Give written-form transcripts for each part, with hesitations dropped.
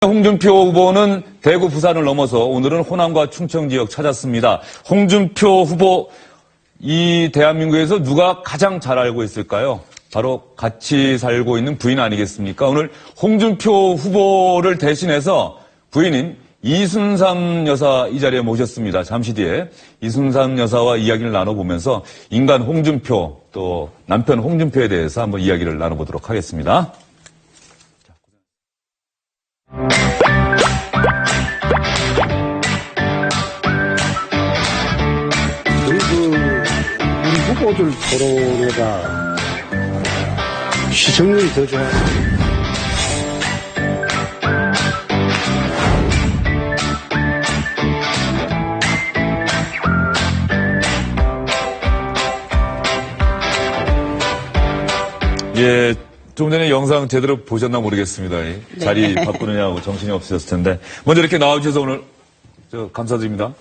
홍준표 후보는 대구, 부산을 넘어서 오늘은 호남과 충청 지역 찾았습니다. 홍준표 후보, 이 대한민국에서 누가 가장 잘 알고 있을까요? 바로 같이 살고 있는 부인 아니겠습니까? 오늘 홍준표 후보를 대신해서 부인인 이순삼 여사 이 자리에 모셨습니다. 잠시 뒤에 이순삼 여사와 이야기를 나눠보면서 인간 홍준표 또 남편 홍준표에 대해서 한번 이야기를 나눠보도록 하겠습니다. 우리 후보들 토론회가 시청률이 더 좋아요. 예, 좀 전에 영상 제대로 보셨나 모르겠습니다. 자리 바꾸느냐고 정신이 없으셨을 텐데. 먼저 이렇게 나와주셔서 오늘 감사드립니다.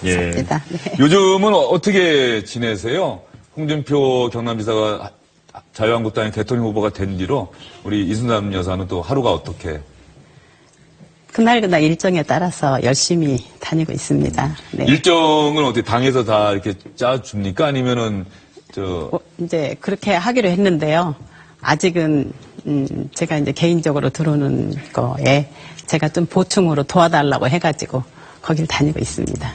예. 감사합니다. 네. 요즘은 어떻게 지내세요? 홍준표 경남지사가 자유한국당의 대통령 후보가 된 뒤로 우리 이순삼 여사는 또 하루가 어떻게? 그날 일정에 따라서 열심히 다니고 있습니다. 네. 일정은 어떻게 당에서 다 이렇게 짜줍니까? 아니면은 이제 그렇게 하기로 했는데요. 아직은 제가 이제 개인적으로 들어오는 거에 제가 좀 보충으로 도와달라고 해가지고 거길 다니고 있습니다.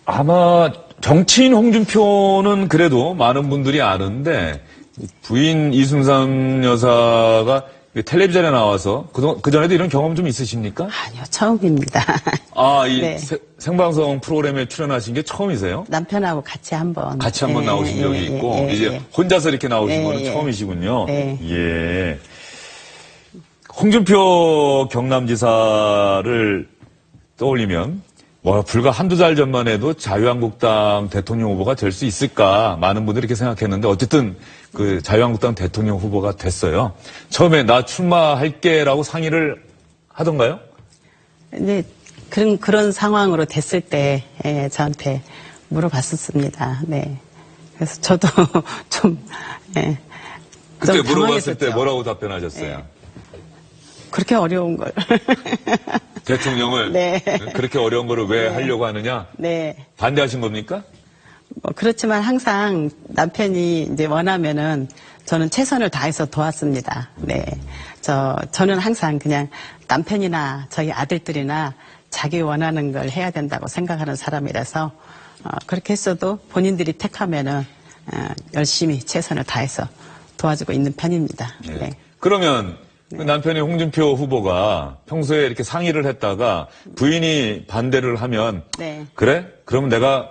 아마 정치인 홍준표는 그래도 많은 분들이 아는데 부인 이순삼 여사가 텔레비전에 나와서 그전에도 이런 경험 좀 있으십니까? 아니요, 처음입니다. 아, 이 네. 생방송 프로그램에 출연하신 게 처음이세요? 남편하고 같이 한번 나오신 적이 있고 이제 혼자서 이렇게 나오신 거는 예. 처음이시군요. 네. 예. 홍준표 경남지사를 떠올리면 불과 한두 달 전만 해도 자유한국당 대통령 후보가 될 수 있을까 많은 분들이 이렇게 생각했는데 어쨌든 그 자유한국당 대통령 후보가 됐어요. 처음에 나 출마할게라고 상의를 하던가요? 네, 그런 상황으로 됐을 때 저한테 물어봤었습니다. 네. 그래서 저도 좀 그때 좀 물어봤을 당황했었죠. 때 뭐라고 답변하셨어요? 그렇게 어려운 걸. 대통령을 네. 그렇게 어려운 거를 왜 하려고 하느냐? 네. 반대하신 겁니까? 그렇지만 항상 남편이 이제 원하면은 저는 최선을 다해서 도왔습니다. 네. 저는 항상 그냥 남편이나 저희 아들들이나 자기 원하는 걸 해야 된다고 생각하는 사람이라서 그렇게 했어도 본인들이 택하면은 열심히 최선을 다해서 도와주고 있는 편입니다. 네. 네. 그러면 그 남편이 홍준표 후보가 평소에 이렇게 상의를 했다가 부인이 반대를 하면 네. 그래? 그러면 내가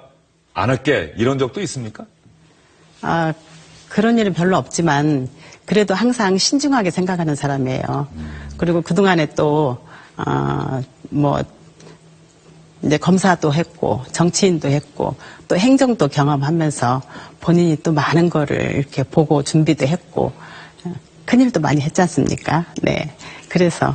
안 할게 이런 적도 있습니까? 그런 일은 별로 없지만 그래도 항상 신중하게 생각하는 사람이에요. 그리고 그동안에 또 이제 검사도 했고 정치인도 했고 또 행정도 경험하면서 본인이 또 많은 거를 이렇게 보고 준비도 했고 큰일도 많이 했지 않습니까? 네. 그래서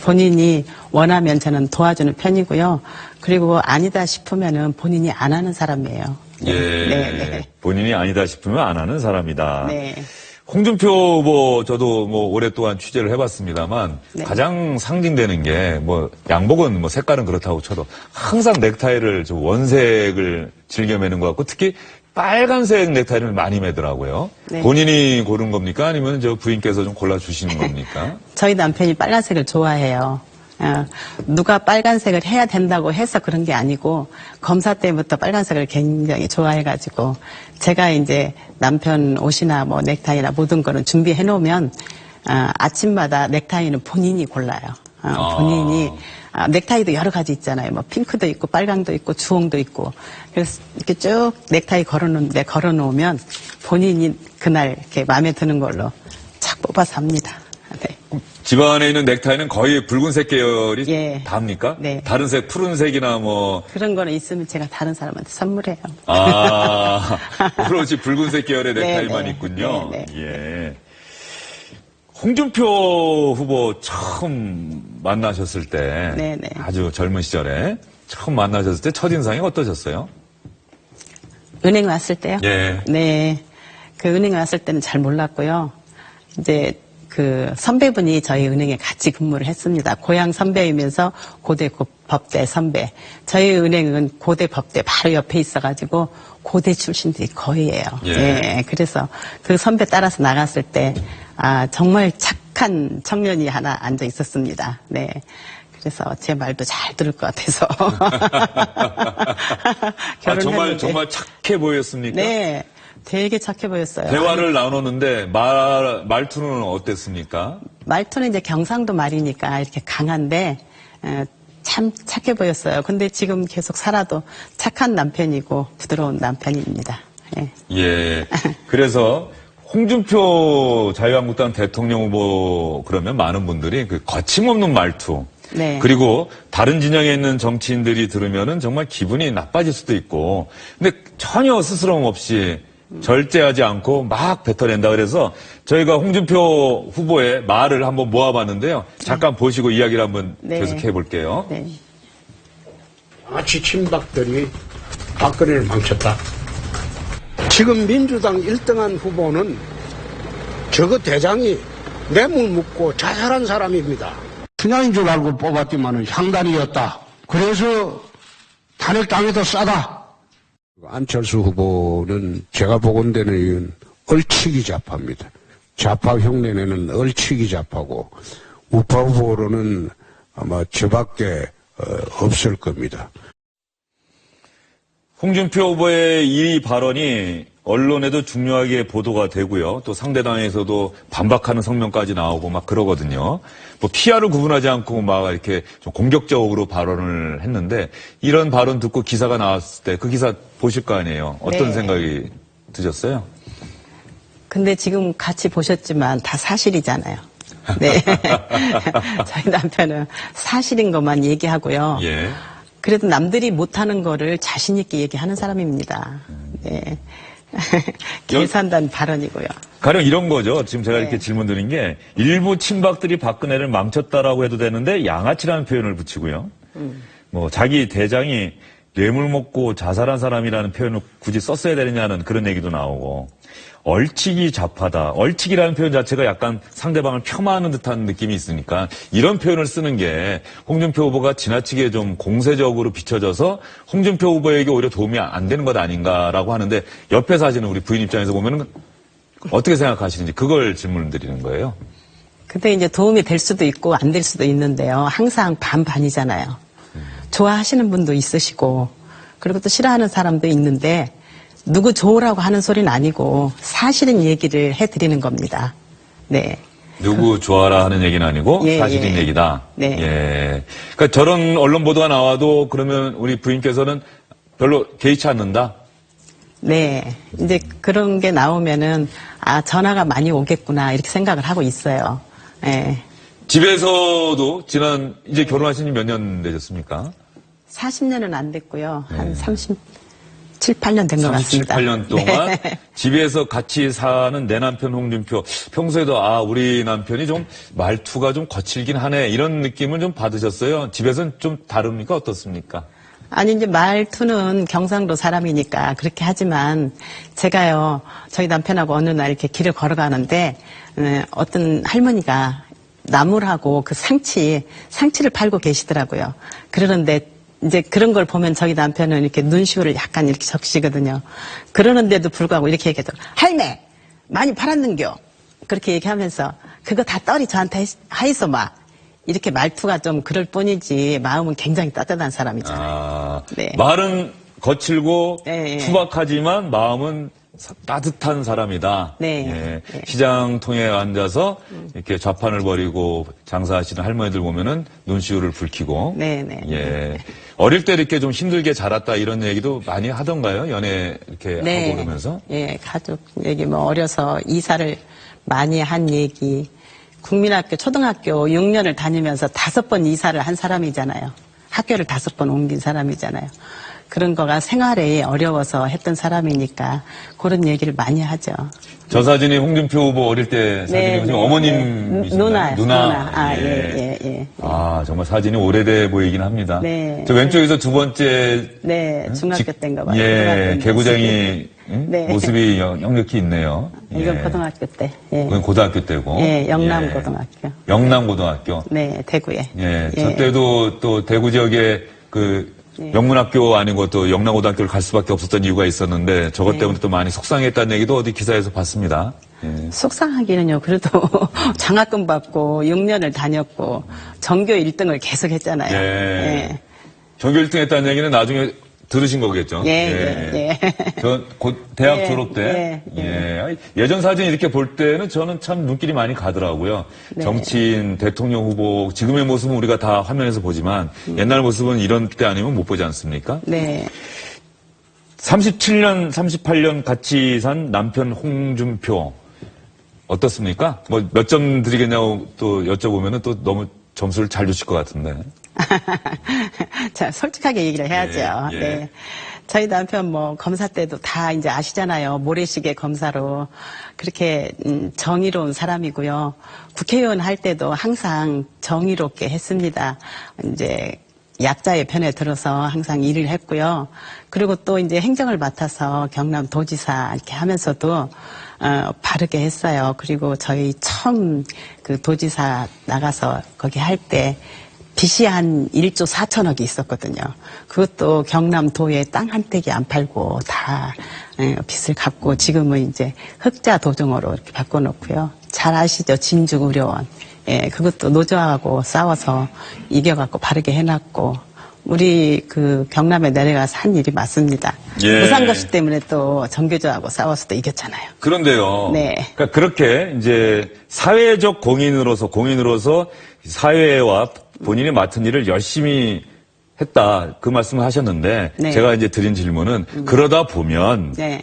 본인이 원하면 저는 도와주는 편이고요. 그리고 아니다 싶으면은 본인이 안 하는 사람이에요. 네. 예. 네. 본인이 아니다 싶으면 안 하는 사람이다. 네. 홍준표 후보 저도 오랫동안 취재를 해봤습니다만 네. 가장 상징되는 게 양복은 색깔은 그렇다고 쳐도 항상 넥타이를 원색을 즐겨 매는 것 같고 특히 빨간색 넥타이를 많이 매더라고요. 네. 본인이 고른 겁니까? 아니면 부인께서 좀 골라주시는 겁니까? 저희 남편이 빨간색을 좋아해요. 누가 빨간색을 해야 된다고 해서 그런 게 아니고 검사 때부터 빨간색을 굉장히 좋아해가지고 제가 이제 남편 옷이나 넥타이나 모든 거는 준비해 놓으면 아침마다 넥타이는 본인이 골라요. 본인이 넥타이도 여러 가지 있잖아요. 핑크도 있고 빨강도 있고 주홍도 있고 그래서 이렇게 쭉 넥타이 걸어놓으면 본인이 그날 이렇게 마음에 드는 걸로 착 뽑아서 합니다. 네. 집안에 있는 넥타이는 거의 붉은색 계열이 예. 다입니까? 네. 다른 색, 푸른색이나 그런 거는 있으면 제가 다른 사람한테 선물해요. 오로지 붉은색 계열의 넥타이만 네, 있군요. 네, 네. 예. 홍준표 후보 처음 만나셨을 때, 네, 네. 아주 젊은 시절에 처음 만나셨을 때 첫인상이 어떠셨어요? 은행 왔을 때요? 예. 네. 그 은행 왔을 때는 잘 몰랐고요. 이제 그 선배분이 저희 은행에 같이 근무를 했습니다. 고향 선배이면서 고대 법대 선배. 저희 은행은 고대 법대 바로 옆에 있어가지고 고대 출신들이 거의예요. 예. 예. 그래서 그 선배 따라서 나갔을 때, 아, 정말 착한 청년이 하나 앉아 있었습니다. 네. 그래서 제 말도 잘 들을 것 같아서. 결혼했는데. 정말 착해 보였습니까? 네. 되게 착해 보였어요. 대화를 나눴는데 말투는 어땠습니까? 말투는 이제 경상도 말이니까 이렇게 강한데 참 착해 보였어요. 근데 지금 계속 살아도 착한 남편이고 부드러운 남편입니다. 예. 예. 그래서 홍준표 자유한국당 대통령 후보 그러면 많은 분들이 그 거침없는 말투. 네. 그리고 다른 진영에 있는 정치인들이 들으면은 정말 기분이 나빠질 수도 있고. 근데 전혀 스스럼 없이 절제하지 않고 막 뱉어낸다 그래서 저희가 홍준표 후보의 말을 한번 모아봤는데요. 잠깐 보시고 이야기를 한번 네. 계속해 볼게요. 네. 양아치 친박들이 박근혜를 망쳤다. 지금 민주당 1등한 후보는 저거 대장이 뇌물 묻고 자살한 사람입니다. 춘향인 줄 알고 뽑았지만은 향단이었다. 그래서 탄핵당해도 싸다. 안철수 후보는 제가 보건대는 이유는 얼치기 좌파입니다. 좌파 흉내내는 얼치기 좌파고 우파 후보로는 아마 저밖에 없을 겁니다. 홍준표 후보의 이 발언이 언론에도 중요하게 보도가 되고요. 또 상대당에서도 반박하는 성명까지 나오고 막 그러거든요. 뭐 PR을 구분하지 않고 막 이렇게 좀 공격적으로 발언을 했는데 이런 발언 듣고 기사가 나왔을 때 그 기사 보실 거 아니에요. 어떤 네. 생각이 드셨어요? 근데 지금 같이 보셨지만 다 사실이잖아요. 네. 저희 남편은 사실인 것만 얘기하고요. 예. 그래도 남들이 못하는 거를 자신 있게 얘기하는 사람입니다. 네. 계산단 발언이고요. 가령 이런 거죠. 지금 제가 네. 이렇게 질문 드린 게 일부 친박들이 박근혜를 망쳤다라고 해도 되는데 양아치라는 표현을 붙이고요. 뭐 자기 대장이 뇌물 먹고 자살한 사람이라는 표현을 굳이 썼어야 되느냐는 그런 얘기도 나오고 얼치기 좌파다. 얼치기라는 표현 자체가 약간 상대방을 폄하하는 듯한 느낌이 있으니까 이런 표현을 쓰는 게 홍준표 후보가 지나치게 좀 공세적으로 비춰져서 홍준표 후보에게 오히려 도움이 안 되는 것 아닌가라고 하는데 옆에서 하시는 우리 부인 입장에서 보면은 어떻게 생각하시는지 그걸 질문 드리는 거예요. 근데 이제 도움이 될 수도 있고 안 될 수도 있는데요. 항상 반반이잖아요. 좋아하시는 분도 있으시고 그리고 또 싫어하는 사람도 있는데 누구 좋으라고 하는 소리는 아니고 사실은 얘기를 해드리는 겁니다. 네. 누구 좋아라 하는 얘기는 아니고 예, 사실인 예. 얘기다. 네. 예. 그러니까 저런 언론 보도가 나와도 그러면 우리 부인께서는 별로 개의치 않는다. 네. 이제 그런 게 나오면은 아 전화가 많이 오겠구나 이렇게 생각을 하고 있어요. 네. 집에서도 이제 결혼하신 지 몇 년 되셨습니까? 40년은 안 됐고요. 한 37, 8년 된 것 같습니다. 38년 동안 네. 집에서 같이 사는 내 남편 홍준표. 평소에도 우리 남편이 좀 말투가 좀 거칠긴 하네. 이런 느낌을 좀 받으셨어요? 집에서는 좀 다릅니까? 어떻습니까? 아니, 이제 말투는 경상도 사람이니까 그렇게 하지만 제가요, 저희 남편하고 어느 날 이렇게 길을 걸어가는데, 어떤 할머니가 나물하고 그 상치를 팔고 계시더라고요. 그러는데 이제 그런 걸 보면 저희 남편은 이렇게 눈시울을 약간 이렇게 적시거든요. 그러는데도 불구하고 이렇게 얘기해도, 할매! 많이 팔았는겨! 그렇게 얘기하면서, 그거 다 떨이 저한테 하이소 마. 이렇게 말투가 좀 그럴 뿐이지 마음은 굉장히 따뜻한 사람이잖아요. 네. 말은 거칠고 네. 투박하지만 마음은 따뜻한 사람이다. 네. 예. 네. 시장통에 앉아서 이렇게 좌판을 벌이고 장사하시는 할머니들 보면은 눈시울을 붉히고. 네, 네. 예. 어릴 때 이렇게 좀 힘들게 자랐다 이런 얘기도 많이 하던가요? 연애 이렇게 하고 그러면서? 예, 가족 얘기 뭐 어려서 이사를 많이 한 얘기. 국민학교 초등학교 6년을 다니면서 5번 이사를 한 사람이잖아요. 학교를 5번 옮긴 사람이잖아요. 그런 거가 생활에 어려워서 했던 사람이니까 그런 얘기를 많이 하죠. 저 사진이 홍준표 후보 어릴 때 사진이고 지금 어머님이신가요? 누나. 아, 예. 아, 정말 사진이 오래돼 보이긴 합니다. 네. 저 왼쪽에서 두 번째. 네, 중학교 때인가 봐요. 예, 고등학교 개구쟁이 네. 모습이 역력히 있네요. 이건 예. 고등학교 때. 예. 그건 고등학교 때고. 예, 영남 예. 고등학교. 영남고등학교. 네, 대구에. 예, 저 때도 또 대구 지역에 그 영문학교 아니고 또 영남고등학교를 갈 수밖에 없었던 이유가 있었는데 저것 때문에 또 많이 속상했다는 얘기도 어디 기사에서 봤습니다. 예. 속상하기는요. 그래도 장학금 받고 6년을 다녔고 전교 1등을 계속 했잖아요. 예. 전교 1등 했다는 얘기는 나중에 들으신 거겠죠? 예. 저 대학 예, 졸업 때. 예전 사진 이렇게 볼 때는 저는 참 눈길이 많이 가더라고요. 네. 정치인, 대통령 후보, 지금의 모습은 우리가 다 화면에서 보지만 옛날 모습은 이런 때 아니면 못 보지 않습니까? 네. 37년, 38년 같이 산 남편 홍준표. 어떻습니까? 뭐 몇 점 드리겠냐고 또 여쭤보면은 또 너무 점수를 잘 주실 것 같은데. 자, 솔직하게 얘기를 해야죠. 예. 네. 저희 남편 뭐 검사 때도 다 이제 아시잖아요. 모래시계 검사로 그렇게 정의로운 사람이고요. 국회의원 할 때도 항상 정의롭게 했습니다. 이제 약자의 편에 들어서 항상 일을 했고요. 그리고 또 이제 행정을 맡아서 경남도지사 이렇게 하면서도 바르게 했어요. 그리고 저희 처음 그 도지사 나가서 거기 할 때 빚이 한 1조 4천억이 있었거든요. 그것도 경남도에 땅 한 떼기 안 팔고 다 빚을 갚고 지금은 이제 흑자 도정으로 이렇게 바꿔놓고요. 잘 아시죠? 진주의료원. 예, 그것도 노조하고 싸워서 이겨갖고 바르게 해놨고 우리 그 경남에 내려가서 한 일이 맞습니다. 예. 무상급식 때문에 또 정교조하고 싸워서 또 이겼잖아요. 그런데요. 네. 그러니까 그렇게 이제 사회적 공인으로서 사회와 본인이 맡은 일을 열심히 했다. 그 말씀을 하셨는데 네. 제가 이제 드린 질문은 그러다 보면 네.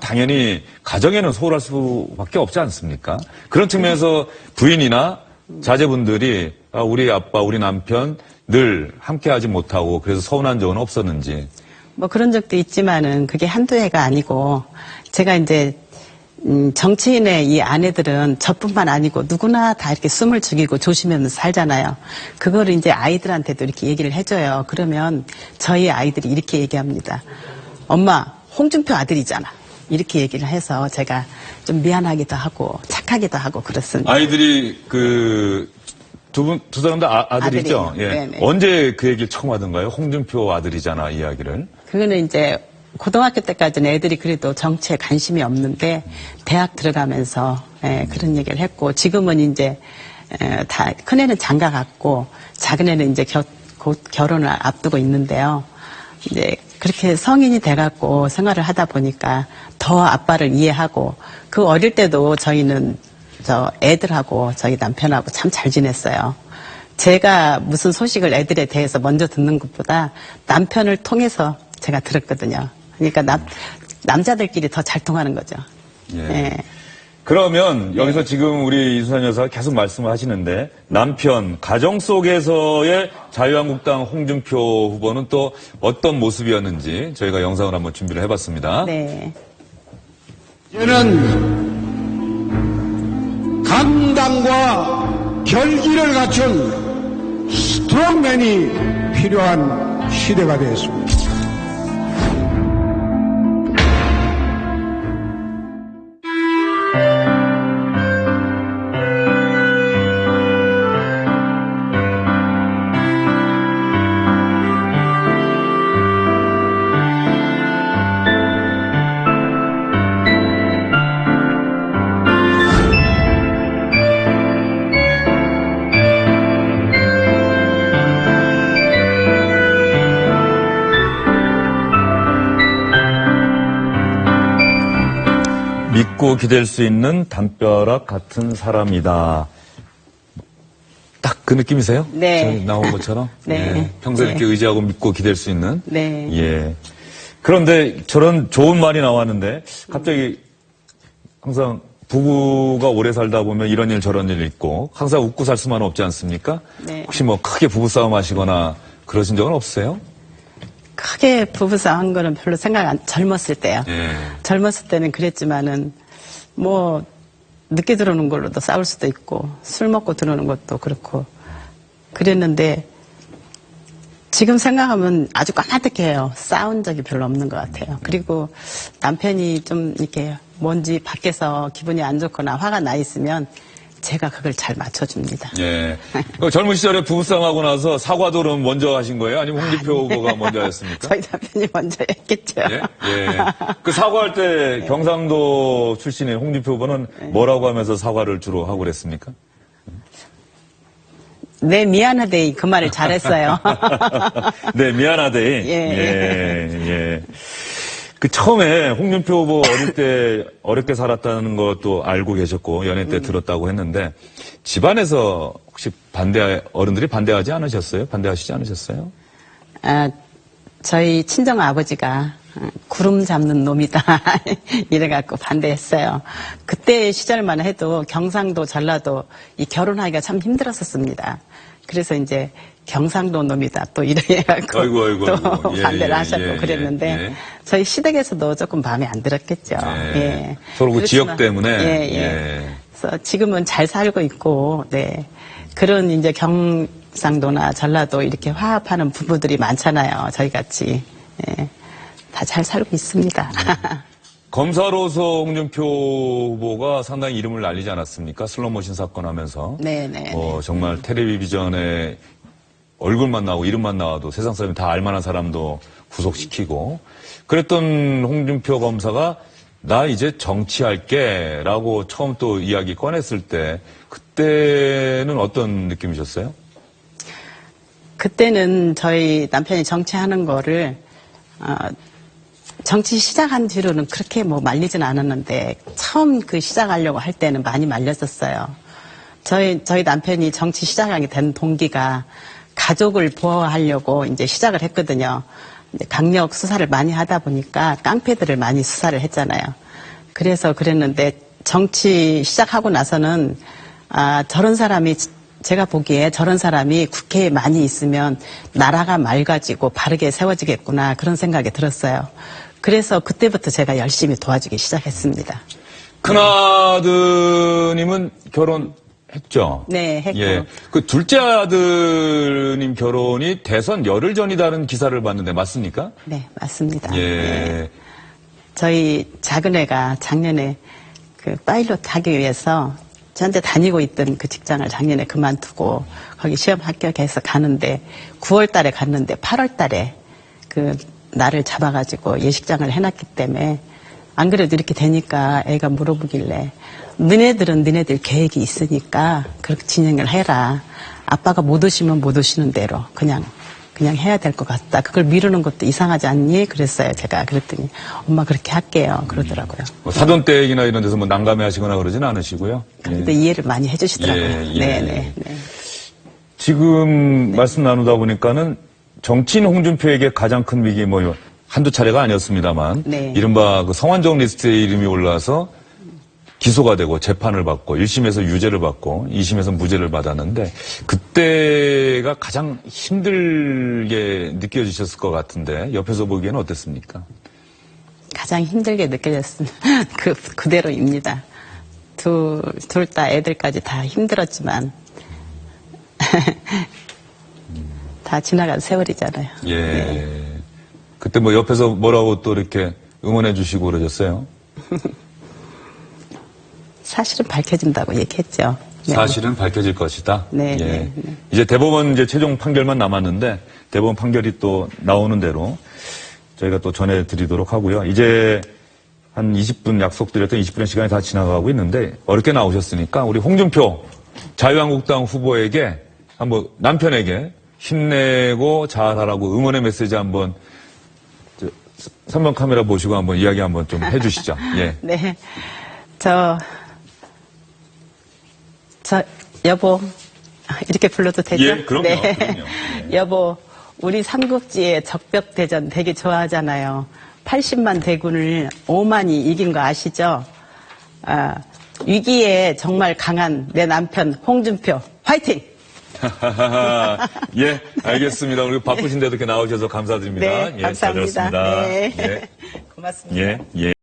당연히 가정에는 소홀할 수밖에 없지 않습니까? 그런 측면에서 부인이나 자제분들이 우리 아빠, 우리 남편 늘 함께하지 못하고 그래서 서운한 적은 없었는지. 뭐 그런 적도 있지만은 그게 한두 해가 아니고 제가 이제 정치인의 이 아내들은 저뿐만 아니고 누구나 다 이렇게 숨을 죽이고 조심하면서 살잖아요. 그거를 이제 아이들한테도 이렇게 얘기를 해줘요. 그러면 저희 아이들이 이렇게 얘기합니다. 엄마, 홍준표 아들이잖아. 이렇게 얘기를 해서 제가 좀 미안하기도 하고 착하기도 하고 그렇습니다. 아이들이 두 사람 다 아들이죠? 아들이에요. 예. 네네. 언제 그 얘기를 처음 하던가요? 홍준표 아들이잖아, 이야기를. 그거는 이제 고등학교 때까지는 애들이 그래도 정치에 관심이 없는데 대학 들어가면서 그런 얘기를 했고 지금은 이제 다 큰애는 장가 갔고 작은애는 이제 곧 결혼을 앞두고 있는데요. 이제 그렇게 성인이 돼갖고 생활을 하다 보니까 더 아빠를 이해하고 그 어릴 때도 저희는 저 애들하고 저희 남편하고 참 잘 지냈어요. 제가 무슨 소식을 애들에 대해서 먼저 듣는 것보다 남편을 통해서 제가 들었거든요. 그러니까 남자들끼리 더 잘 통하는 거죠. 예. 예. 그러면 여기서 지금 우리 이수산 여사가 계속 말씀을 하시는데 남편, 가정 속에서의 자유한국당 홍준표 후보는 또 어떤 모습이었는지 저희가 영상을 한번 준비를 해봤습니다. 네. 이제는 감당과 결기를 갖춘 스트롱맨이 필요한 시대가 되었습니다. 믿고 기댈 수 있는 담벼락 같은 사람이다. 딱 그 느낌이세요? 네. 저희 나온 것처럼? 네. 예. 평소에 네. 이렇게 의지하고 믿고 기댈 수 있는? 네. 예. 그런데 저런 좋은 말이 나왔는데 갑자기 항상 부부가 오래 살다 보면 이런 일 저런 일 있고 항상 웃고 살 수만은 없지 않습니까? 네. 혹시 뭐 크게 부부싸움 하시거나 그러신 적은 없으세요? 크게 부부싸움 한 거는 별로 젊었을 때요. 예. 젊었을 때는 그랬지만은, 뭐, 늦게 들어오는 걸로도 싸울 수도 있고, 술 먹고 들어오는 것도 그렇고, 그랬는데, 지금 생각하면 아주 까마득해요. 싸운 적이 별로 없는 것 같아요. 그리고 남편이 좀 이렇게 뭔지 밖에서 기분이 안 좋거나 화가 나 있으면 제가 그걸 잘 맞춰줍니다. 예. 그 젊은 시절에 부부싸움하고 나서 사과도 그럼 먼저 하신 거예요? 아니면 홍준표 후보가 먼저 하셨습니까? 저희 남편이 먼저 했겠죠. 예? 예. 그 사과할 때 경상도 출신의 홍준표 후보는 뭐라고 하면서 사과를 주로 하고 그랬습니까? 네, 미안하대. 그 말을 잘했어요. 네, 미안하대. 예. 그 처음에 홍준표 후보 어릴 때 어렵게 살았다는 것도 알고 계셨고 연애 때 들었다고 했는데 집안에서 혹시 어른들이 반대하지 않으셨어요? 반대하시지 않으셨어요? 아, 저희 친정 아버지가 구름 잡는 놈이다. 이래갖고 반대했어요. 그때 시절만 해도 경상도, 전라도 이 결혼하기가 참 힘들었었습니다. 그래서 이제 경상도 놈이다. 또 이래갖고 아이고. 또 예, 반대를 예, 하셨고 예, 그랬는데 예. 저희 시댁에서도 조금 마음에 안 들었겠죠. 예. 서로 그 지역 그렇지만, 때문에. 예. 그래서 지금은 잘 살고 있고, 네. 그런 이제 경상도나 전라도 이렇게 화합하는 부부들이 많잖아요. 저희 같이. 예. 다 잘 살고 있습니다. 검사로서 홍준표 후보가 상당히 이름을 날리지 않았습니까? 슬로모션 사건 하면서. 네네. 정말 텔레비전에 얼굴만 나오고 이름만 나와도 세상 사람이 다 알만한 사람도 구속시키고 그랬던 홍준표 검사가 나 이제 정치할게 라고 처음 또 이야기 꺼냈을 때 그때는 어떤 느낌이셨어요? 그때는 저희 남편이 정치하는 거를 정치 시작한 뒤로는 그렇게 뭐 말리진 않았는데 처음 그 시작하려고 할 때는 많이 말렸었어요. 저희 남편이 정치 시작하게 된 동기가 가족을 보호하려고 이제 시작을 했거든요. 강력 수사를 많이 하다 보니까 깡패들을 많이 수사를 했잖아요. 그래서 그랬는데 정치 시작하고 나서는 저런 사람이 제가 보기에 저런 사람이 국회에 많이 있으면 나라가 맑아지고 바르게 세워지겠구나 그런 생각이 들었어요. 그래서 그때부터 제가 열심히 도와주기 시작했습니다. 큰아드님은 결혼했죠? 네, 했고. 예. 그 둘째 아드님 결혼이 대선 열흘 전이다는 기사를 봤는데 맞습니까? 네, 맞습니다. 예. 네. 저희 작은애가 작년에 그 파일럿 하기 위해서 저한테 다니고 있던 그 직장을 작년에 그만두고 거기 시험 합격해서 가는데 9월 달에 갔는데 8월 달에 그 날을 잡아가지고 예식장을 해놨기 때문에 안 그래도 이렇게 되니까 애가 물어보길래 너네들은 너네들 계획이 있으니까 그렇게 진행을 해라. 아빠가 못 오시면 못 오시는 대로 그냥 해야 될 것 같다. 그걸 미루는 것도 이상하지 않니? 그랬어요. 제가 그랬더니 엄마 그렇게 할게요. 그러더라고요. 사돈댁이나 이런 데서 뭐 난감해 하시거나 그러진 않으시고요? 그런데 이해를 많이 해주시더라고요. 예. 네. 지금 말씀 나누다 보니까는 정치인 홍준표에게 가장 큰 위기 한두 차례가 아니었습니다만 네. 이른바 그 성완종 리스트에 이름이 올라서 기소가 되고 재판을 받고 1심에서 유죄를 받고 2심에서 무죄를 받았는데 그때가 가장 힘들게 느껴지셨을 것 같은데 옆에서 보기에는 어땠습니까? 가장 힘들게 느껴졌습니다. 그대로입니다. 둘 다 애들까지 다 힘들었지만 다 지나간 세월이잖아요. 예. 네. 그때 뭐 옆에서 뭐라고 또 이렇게 응원해 주시고 그러셨어요? 사실은 밝혀진다고 얘기했죠. 네. 사실은 밝혀질 것이다. 네, 예. 네. 이제 대법원 이제 최종 판결만 남았는데 대법원 판결이 또 나오는 대로 저희가 또 전해드리도록 하고요. 이제 한 20분 약속드렸던 20분의 시간이 다 지나가고 있는데 어렵게 나오셨으니까 우리 홍준표 자유한국당 후보에게 한번 남편에게 힘내고 잘하라고 응원의 메시지 한번 3번 카메라 보시고 한번 이야기 한번 좀 해주시죠. 예. 네. 여보, 이렇게 불러도 되죠? 예, 그럼요. 네. 그럼요. 예. 여보, 우리 삼국지의 적벽대전 되게 좋아하잖아요. 80만 대군을 5만이 이긴 거 아시죠? 위기에 정말 강한 내 남편 홍준표, 화이팅! 예, 알겠습니다. 오늘 바쁘신데도 이렇게 나오셔서 감사드립니다. 네, 예, 잘 감사합니다. 들었습니다. 네. 예. 고맙습니다. 예, 예.